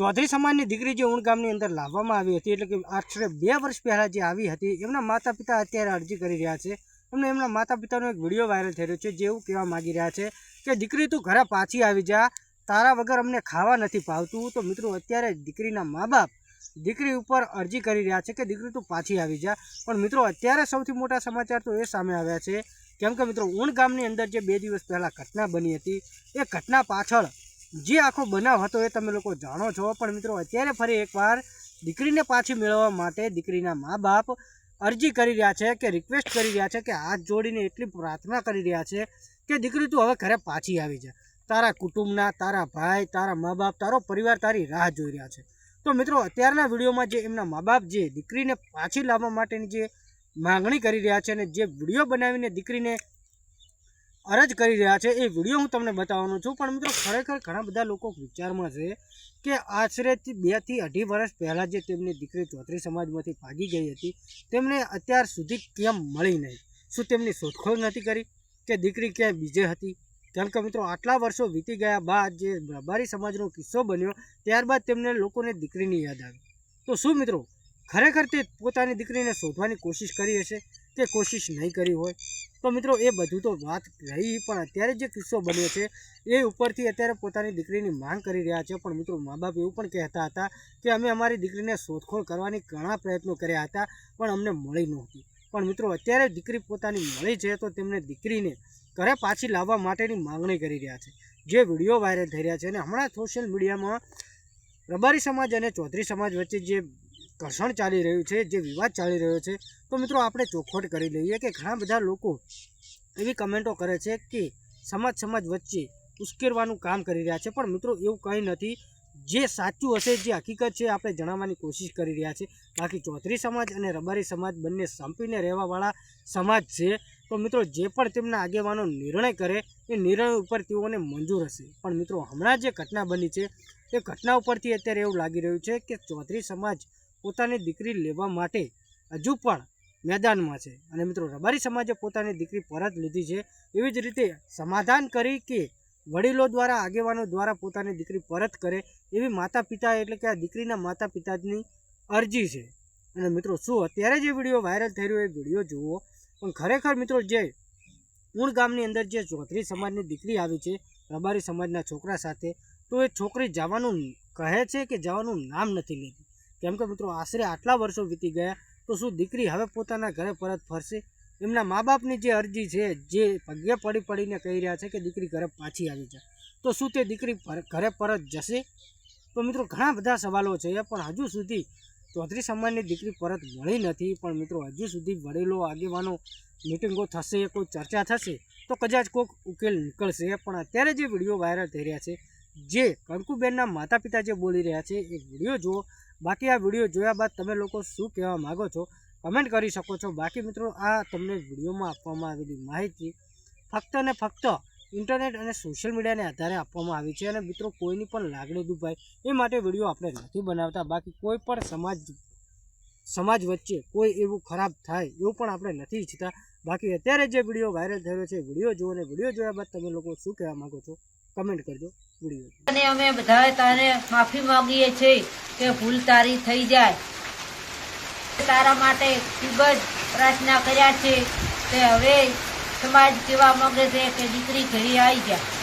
चौधरी समाजनी दीकरी जे ऊण गामनी अंदर लाववामां आवी हती एटले के आशरे 2 वर्ष पहला जे आवी हती एमना माता पिता अत्यारे अरजी करी रह्या छे। एमने एमना माता पितानो एक विडियो वायरल थई रह्यो छे जे एवुं कहेवा मांगी रह्या छे के दीकरी तू घरे पाછી आवी जा, तारा वगर अमने खावा नथी भावतुं। तो मित्रों अत्यारे दीकरीना मा बाप दीकरी उपर अरजी करी रह्या छे के दीकरी तू पाછી आवी जा। पण मित्रों अत्यारे सौथी मोटा समाचार तो ए सामे आव्या छे केम के मित्रों ऊण गामनी अंदर जे 2 दिवस पहला घटना बनी हती ए घटना पाछळ जे आखो बनाव हतो ए तमे लोको जाणो छो। पण मित्रों अत्यारे फरी एकवार दीकरीने पाછી मेळववा माटे दीकरीना मा बाप अरजी करी रह्या छे के रिक्वेस्ट करी रह्या छे के हाथ जोड़ीने एटली प्रार्थना करी रह्या छे के दीकरी तू हवे घरे पाછી आवी जा, तारा कुटुंबना तारा भाई तारा मा बाप तारो परिवार तारी राह जोई रह्या छे। तो मित्रों अत्याરના विडियोमां जे एमना मा बाप जे दीकरीने पाછી लाववा माटेनी जे मांगणी करी रह्या छे ने जे विडियो बनावीने दीकरीने अरज करी रह्या छे ए विडियो हूँ तमने बताववानो छुं। पण मित्रों खरेखर घणा बधा लोको विचारमां छे के आश्रे 2 થી 2.5 वर्ष पहला जे तेमनी दीकरी चौधरी समाजमांथी भागी गई हती तेमने अत्यार सुधी केम मळी नहीं? शुं तेमनी शोधखोळ नथी करी के दीकरी क्यांय बीजे हती? केम के मित्रों आटला वर्षो वीती गया बाद जे रबारी समाजनो किस्सो बन्यो त्यारबाद तेमने लोकोने दीकरीनी याद आवी। तो शुं मित्रों खरेखर ते पोतानी दीकरीने शोधवानी कोशिश करी हशे के कोशिश नहीं करी होय? तो मित्रों ए बधुं तो बात रही, पण अत्यारे जे किस्सो बन्यो छे ए उपरथी अत्यारे पोतानी दीकरीनी मांग करी रह्या छे। पण मित्रों मा बाप एवुं पण कहेता हता के अमे अमारी दीकरीने शोधखोळ करवानी घणा प्रयत्नो कर्या हता पण अमने मळी नहोती। पण मित्रों अत्यारे दीकरी पोतानी मळी छे तो तेमणे दीकरीने घरे पाછી लाववा माटेनी मांगणी करी रह्या छे। जे विडियो वायरल थई रह्या छे अने हमणां सोशल मीडियामां रबारी समाज अने चौधरी समाज वच्चे जे घर्षण चाली रह्युं छे, जे विवाद चाली रह्यो छे, तो मित्रों आपणे ચોખવટ करी लईए के घणा बधा लोको एवी कमेंटो करे छे के समाज वच्चे उश्केरवानुं काम करी रह्या छे। पण मित्रों एवुं कंई नथी, जे साचुं हशे जे हकीकत छे आपणे जणाववानी कोशिश करी रह्या छे। बाकी चौधरी समाज अने रबारी समाज बंने संपीने रहेवावाळा समाज छे। तो मित्रों जे पण तेमना आगेवानो निर्णय करे ए निर्णय उपर तेओने मंजूर हशे। पण मित्रों हमणां जे घटना बनी छे ए घटना उपरथी अत्यारे एवुं लागी रह्युं छे के चौधरी समाज पोतानी दीकरी लेवा माटे हजू पण मैदानमां छे अने मित्रों रबारी समाजे पोतानी दीकरी परत लीधी छे। एवी ज रीते समाधान करी के वडीलो द्वारा आगेवानो द्वारा पोतानी दीकरी परत करे एवी माता पिता एटले के आ दीकरीना माता पितानी अरजी छे। अने मित्रों शुं अत्यारे जे विडियो वायरल थई रह्यो ए विडियो जुओ, पण खरेखर मित्रों जे ऊण गामनी अंदर जे चौधरी समाजनी दीकरी आवी छे रबारी समाजना छोकरा साथे, तो ए छोकरी जवानुं कहे छे के जवानुं नाम नथी लेती। केम के मित्रों आश्रे आटला वर्षो वीती गया तो शुं दीकरी हवे पोताना घरे परत फरशे? एमना मा बापनी जे अरजी छे जे पगे पड़ी पड़ीने कही रह्या छे के दीकरी घरे पाછી आवी जा, तो शुं ते दीकरी घरे परत जशे? तो मित्रों घणा बधा सवालो छे पण हजू सुधी चौधरी समाजनी दीकरी परत मळी नथी। पण मित्रों हजू सुधी वडीलो आगेवानो मीटिंगो थशे, कोई चर्चा थशे तो कदाच कोईक उकेल निकळशे। पण अत्यारे जे विडियो वायरल थई रह्या छे जे कंकुबेनना माता पिता जे बोली रह्या छे ए विडियो जुओ। बाकी आ विडियो जोया बाद तमे लोको शुं कहेवा मांगो छो कमेंट करी शको छो। बाकी मित्रों आ तमने विडियोमां आपवामां आवेली माहिती फक्त ने फक्त इंटरनेट अने सोशल मीडियाने आधारे आपवामां आवी छे अने मित्रों कोईनी पण लागणी दुभाय ए माटे विडियो आपणे नथी बनावता। बाकी कोई पण समाज वच्चे कोई एवुं खराब थाय एवुं पण आपणे नथी ईच्छता। बाकी अत्यारे जे विडियो वायरल थई रह्यो छे विडियो जुओ ने विडियो जोया बाद तमे लोको शुं कहेवा मांगो छो कमेंट करजो। विडियो અને અમે બધાએ તારે માફી માંગીએ છીએ કે ભૂલ તારી થઈ જાય। તારા માટે ખૂબ જ પ્રાર્થના કર્યા છે કે હવે સમાજ કેવા માંગે છે કે દીકરી ઘરે આવી જાય।